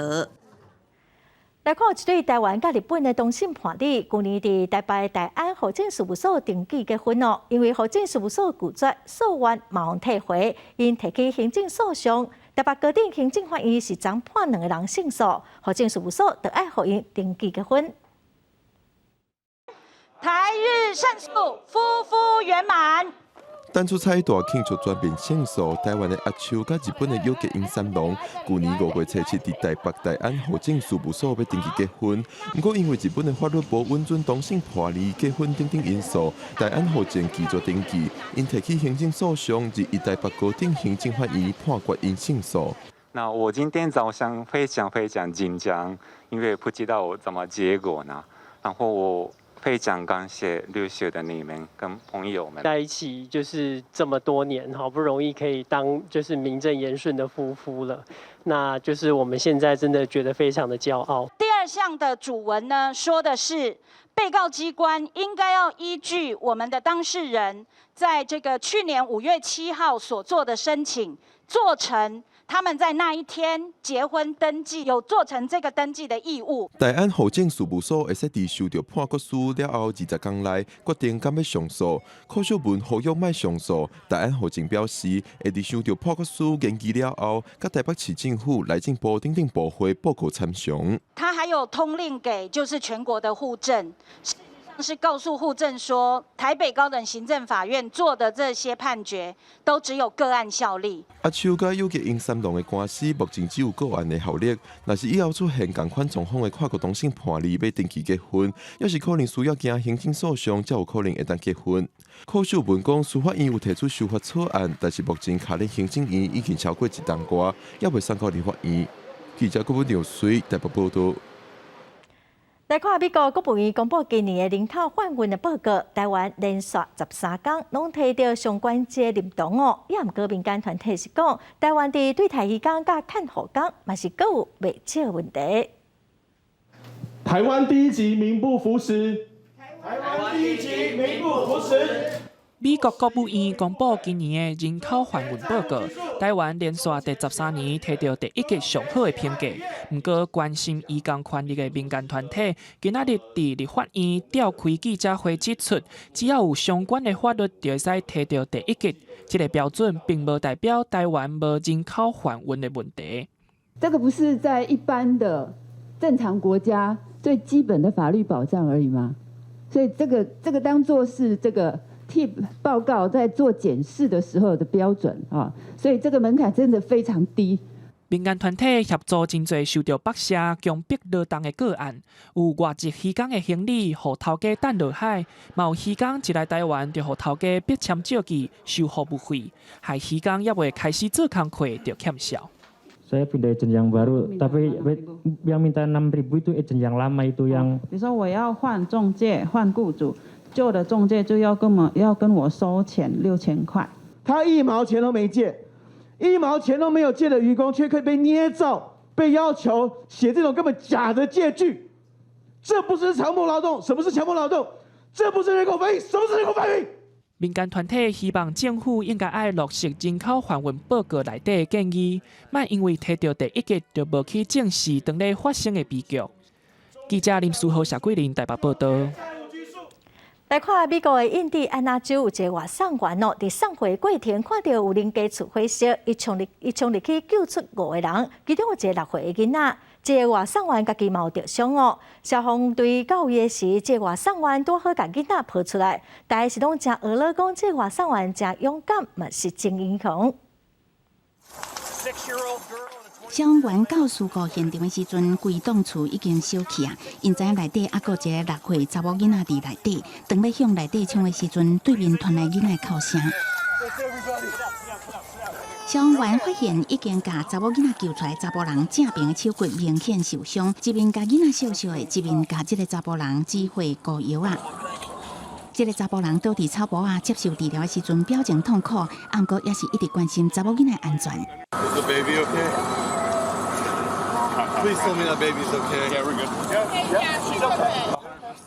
来看一对台湾甲日本的同性伴侣，去年伫台北大安户政事务所登记结婚哦。因为户政事务所拒绝诉愿冇退回，因提起行政诉讼。台北高等行政法院是将判2个人胜诉，户政事务所就爱互因登记结婚。台日胜诉，夫妇圆满。单出彩大庆祝全面胜诉，台湾的阿秋甲日本的有吉英三郎，去年5月初7伫台北大安户政事务所要登记结婚，不过因为日本的法律部允准同性伴侣结婚等等因素，大安户政拒绝登记，因提起行政诉讼，至于台北高等行政法院判决因胜诉。那我今天早上非常紧张，因为不知道怎么结果呢，然后我非常感谢律师的你们跟朋友们在一起，就是这么多年，好不容易可以当就是名正言顺的夫妇了，那就是我们现在真的觉得非常的骄傲。第2项的主文呢，说的是被告机关应该要依据我们的当事人在这个去年5月7号所做的申请，做成他们在那一天结婚登记，有做成这个登记的义务。大安户政事务所会使伫收到判决书了后20天内决定敢要上诉。柯秀文呼吁莫上诉，大安户政表示会伫收到判决书研究了后，甲台北市政府、内政部等部会报告参详。他还有通令给就是全国的户政。是告诉户政说，台北高等行政法院做的这些判决都只有个案效力。阿秋甲有吉英三郎的官司目前只有个案的效力，若是以后出现同款状况的跨国同性伴侣要登记结婚，要是可能需要行行政诉讼，才有可能会当结婚。柯秀文讲，司法院有提出修法草案，但是目前卡咧行政院已经超过1冬瓜，也未送到立法院。记者郭文良随台北报道。来看美国国务院公布今年的人口贩运的报告，台湾连续13天拢摕到相关戒律动哦。也毋过民间团体是讲，台湾伫对台渔港甲看护港嘛是各有未少问题。台湾第一集名不符实。台湾第一集名不符实。美国国务院公布今年的人口贩运报告，台湾连续第13年摕到第1个上好的评价。不过，关心渔港权益的民间团体今仔日伫立法院召开记者会指出，只要有相关的法律，就会使摕到第1个。这个标准并无代表台湾无人口贩运的问题。这个不是在一般的正常国家最基本的法律保障而已吗？所以这个当作是这个。替报告在做检视的时候的标准啊，所以这个门槛真的非常低。民间团体协助真侪受到北社强迫劳动的个案，有外籍渔港的行李，互头家等落海；嘛有渔港一来台湾，就互头家逼签照记收服务费，害渔港也未开始做工课就欠销。Saya pindah agent yang baru, tapi yang minta 6.000 itu agent yang lama itu yang。比如说我要换中介、换雇主。旧的中介就要跟我收钱6000块，他1毛钱都没借，1毛钱都没有借的渔工，却可以被捏造，被要求写这种根本假的借据，这不是强迫劳动？什么是强迫劳动？这不是人口贩运？什么是人口贩运？民间团体希望政府应该爱落实人口贩运报告内底的建议，莫因为摕到第1个就无去正视当咧发生的悲剧。记者林书豪、谢桂林台北报道。来看美国的印第安纳州有一个外送员哦，伫送货过程看到有人家厝火烧，伊冲入去救出5个人，其中有一个6岁的囡仔。这个外送员家己嘛有着伤哦。消防队到伊的时，这个外送员拄好甲囡仔抱出来，大家是拢真婀娜讲，这个外送员真勇敢，嘛是真英雄。消防员到事故现场的时阵，规栋厝已经烧起啊！因知影内底还佫一个6岁查某囡仔伫内底，当要向内底冲的时阵，对面传来囡仔哭声。消防员发现已经把查某囡仔救出来，查甫人正边的手骨明显受伤，一面甲囡仔笑笑的，一面甲这个查甫人指挥膏药啊。这个查甫人倒伫草坡接受治疗的时阵，表情痛苦，不过也是一直关心查某囡仔安全。Please tell me that baby's okay. Yeah, we're good. Yeah, she's okay.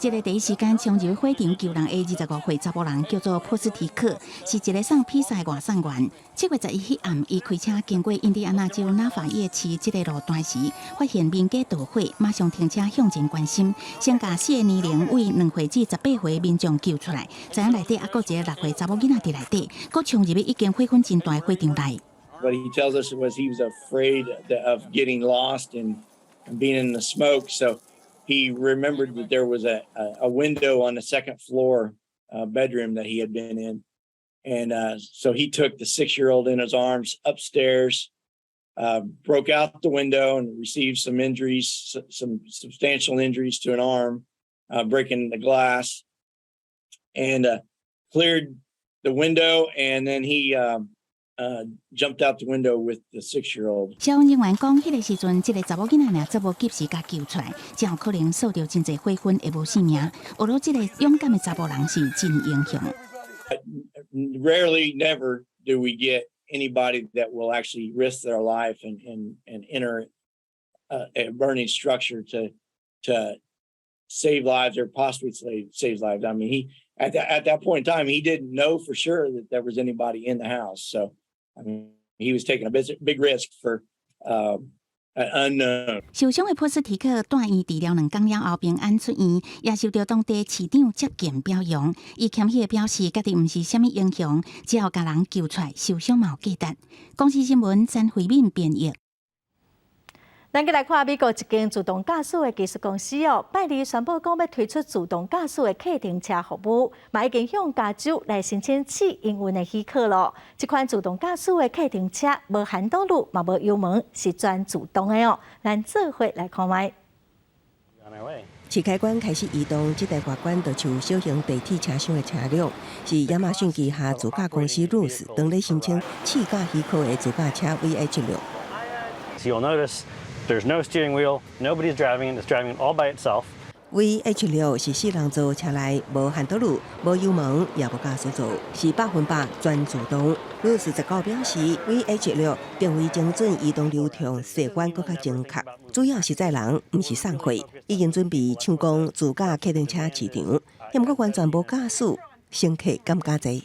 这个第一时间冲入火场救人的25岁查甫人叫做波斯提克，是一个送披萨的外送员。7月11日暗，伊开车经过印第安纳州纳法叶市这个路段时，发现民家盗火，马上停车向前关心，先把4个年龄为2岁至18岁的民众救出来。知影内底还佫一个6岁查某囡仔伫内底，佫冲入去已经火昏真大的火场内。What he tells us was he was afraid of getting lost and being in the smoke, so he remembered that there was a window on the second floor bedroom that he had been in. And so he took the 6-year-old in his arms upstairs, broke out the window and received some injuries, some substantial injuries to an arm, breaking the glass, and cleared the window. And then he jumped out the window with the 6-year-old. 消防人员讲，迄个时阵，这个查某囡仔若做无及时甲救出来，真有可能受到真侪火昏会无性命。学到这个勇敢的查某人是真英雄。Rarely, never do we get anybody that will actually risk their life and enter a burning structure to save lives or possibly save lives. I mean, at that point in time, he didn't know for sure that there was anybody in the house. So, I mean, he was taking a big risk for an unknown. 受伤的波斯提克住院治疗2天了后平安出院，也受到当地市长接见表扬。伊谦虚地表示，家己毋是虾米英雄，只要甲人救出来，受伤嘛有价值。公司新闻陈慧敏编译。咱再来看美国一间自动驾驶的技术公司哦，拜二宣布讲要推出自动驾驶的客停车服务，嘛已经向加州来申请试营运的许可咯。这款自动驾驶的客停车无限道路，嘛无油门，是全自动的哦。咱做伙来看卖。试开关开始移动，这台外观就像小型地铁车厢的车辆，是亚马逊旗下自驾公司 Cruise 当咧申请试驾许可的自驾车 VH6。You'll notice there's no steering wheel, nobody's driving, it's driving all by itself. VH6 是4人座车内无限道路、无油门，也无驾驶座，是100%全自动。Cruise 19表示 ，VH6 定位精准、移动流畅、细管更较精确，主要是载人，毋是送货。已经准备抢攻自驾客运车市场，不过完全无驾驶，乘客敢加济。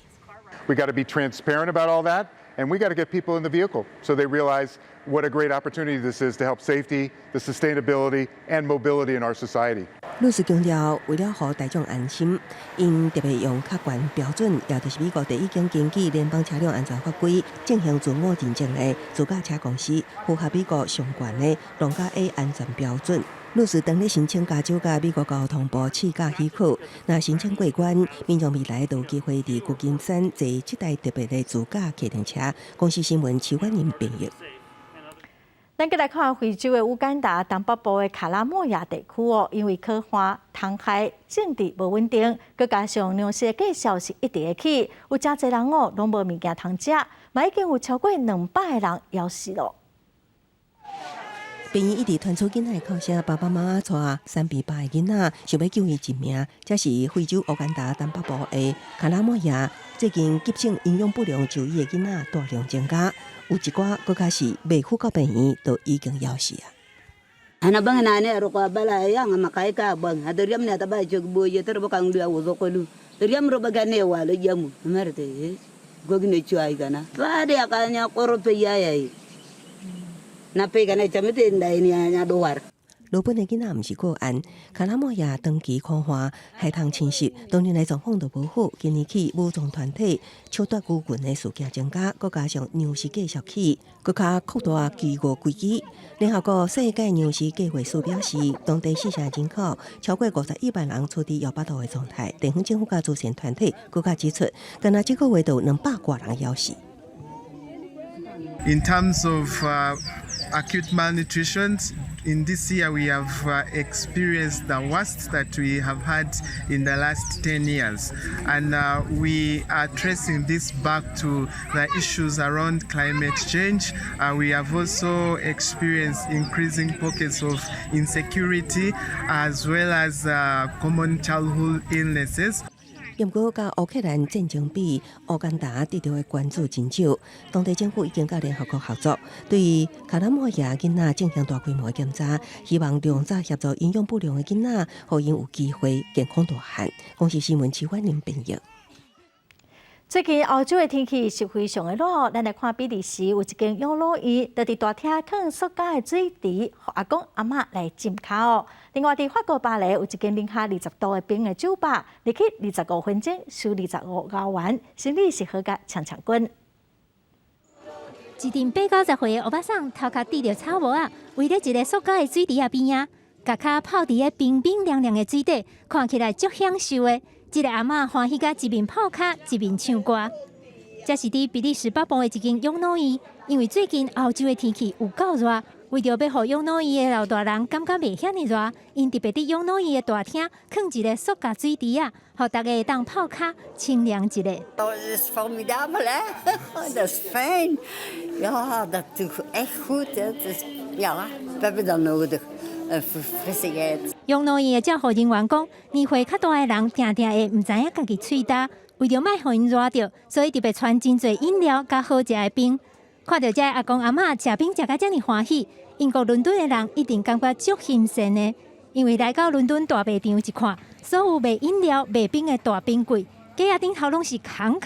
We got to be transparent about all that, and we got to get people in the vehicle so they realize what a great opportunity this is to help safety, the sustainability, and mobility in our society. 律师强调，为了让大众安心，因特别用客观标准，也就是美国第一间根据联邦车辆安全法规进行自我认证的自驾车公司，符合美国上悬的龙甲 A 安全标准。律师当咧申请加州甲美国交通部试驾许可，若申请过关，民众未来就有机会伫旧金山坐这台特别的自驾客运车。公司新闻邱婉莹编译。咱再来看非洲的乌干达东北部的卡拉莫亚地区哦，因为可汗、通害、政治无稳定，佮加上粮食价销是一直会起，有真侪人哦拢无物件通食，嘛已经有超过200个人夭死咯。病院一直传出囡仔的哭声，爸爸妈妈带3比8的囡仔想要救伊一命。这是非洲乌干达东北部的卡拉莫亚，最近急性营养不良就医的囡仔大量增加，有一寡佫开始未赴到病院，都已经夭死啊。Ana bang nane ro ko bala yang makai ka bang adriam ne ta ba jog boye ter bo kang dia wo ko lu adriam ro bagane wala jamu marte gogne chuai kana pa dia kanya koro pe ya na pe kana chamete ndai ni nya doar。罗本的囡仔毋是个案，卡拉莫亚长期看花，海棠侵蚀，多年来状况都无好。今年起，武装团体抢夺孤群的事件增加，佮加上牛市继续起，佮加扩大居无规矩。联合国世界牛市计划署表示，当地死伤人口超过51万人，处伫摇摆度的状态。地方政府甲慈善团体佮加指出，干那这个月度200多人夭死。In terms of acute malnutrition, in this year we have experienced the worst that we have had in the last 10 years. And we are tracing this back to the issues around climate change. We have also experienced increasing pockets of insecurity as well as common childhood illnesses. 不过，甲乌克兰战争比乌干达得到的关注真少。当地政府已经甲联合国合作，对卡拉莫亚囡仔进行大规模检查，希望量早协助营养不良的囡仔，互因有机会健康大汉。公司新闻徐婉玲编译。最近欧洲的天气是非常的热，咱来看比利时有一间养老院，就伫大厅放塑胶的水池，互阿公阿嬷来浸脚哦。另外，伫法国巴黎有一间零下20度的冰的酒吧，入去25分钟收25欧元，生理是合格强强滚。一阵80-90岁的欧巴桑头壳滴着草帽啊，围咧一个塑胶的水池啊边啊，脚脚泡伫咧冰冰凉凉的水底，看起来足享受的。这个阿嬷欢喜甲一面泡脚一面唱歌。这是伫比利时北部的一间养老院，因为最近欧洲的天气有够热，为着要互养老院的老大人感觉袂遐尼热，因特别伫养老院的大厅放一个塑胶水池啊，互大家会当泡脚清凉一下。Dat is formidabel, hè? Dat is fijn. Ja, dat doet echt goed. Hè? Dus, ja, we hebben dat nodig. Verfrissigheid. 养老院的照护人员讲，年岁较大的人定定会唔知影家己喙焦，为着莫互因热着，所以特别传真侪饮料甲好食的冰。看到这阿公阿嬷食冰食甲遮尔欢喜，英国伦敦的人一定感觉足欣赏的，因为来到伦敦大卖场一看，所有卖饮料、卖冰的大冰柜，架仔顶头拢是空，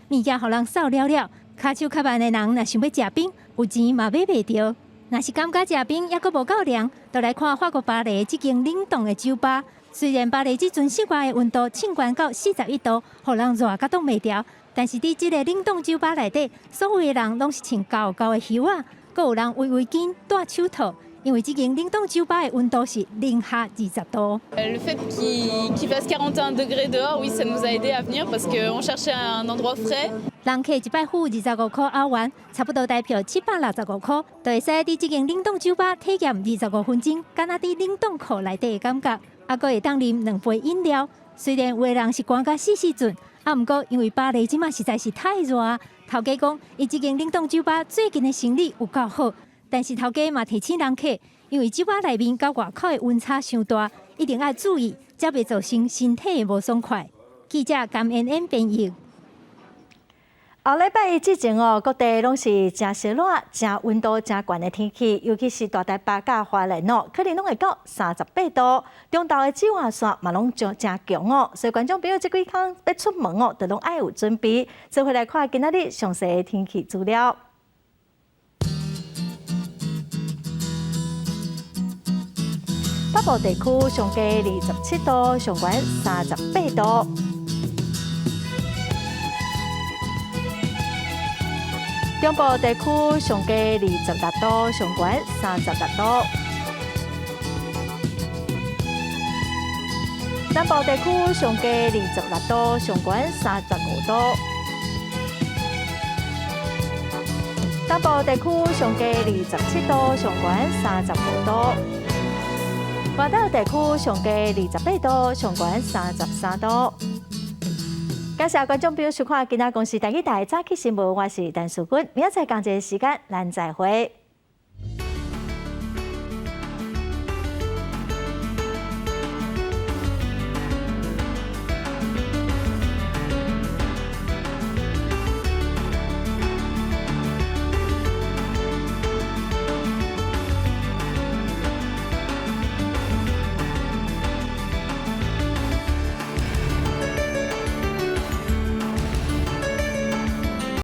物件互人扫了了。骹手较慢的人若想要食冰，有钱嘛买袂着。若是感觉食冰还阁无够凉，就来看法国巴黎这间冷冻的酒吧。虽然巴黎这阵室外的温度升悬到41度，互人热甲挡袂牢，但是伫这个冷冻酒吧内底，所有的人拢是穿厚厚的袖仔，阁有人围围巾、戴手套。因为这间冷冻酒吧的温度是零下20度。Le fait qu'il fasse 41 degrés dehors, oui, ça nous a aidé à venir parce qu'on cherchait un endroit frais. 人客一摆付25块欧元，差不多台票765块，就会使伫这间冷冻酒吧体验25分钟，敢若伫冷冻库内底的感觉，还阁会当啉2杯饮料。虽然有的人是寒甲死准，毋过因为巴黎即马实在是太热啊，头家讲伊这间冷冻酒吧最近的生意有够好。但是头家嘛提醒人客，因为酒吧内面甲外口的温差伤大，一定要注意，才袂造成身体的无爽快。记者甘恩恩编译。后礼拜之前哦，各地拢是真热热、真温度真悬的天气，尤其是大台北甲花莲哦，可能拢会到38度。中昼的紫外线嘛拢真强哦，所以观众朋友这几天要出门哦，就拢爱有准备。做回来看今仔日详细的天气资料。北部地区上低27度，上悬38度。中部地区上低26度，上悬36度。南部地区上低26度，上悬35度。南部地区上低27度，上悬35度。外岛地区上低28度，上悬33度。感谢观众朋友收看今仔公视第一台早起新闻，我是陈淑君，明仔载同一时间咱再会。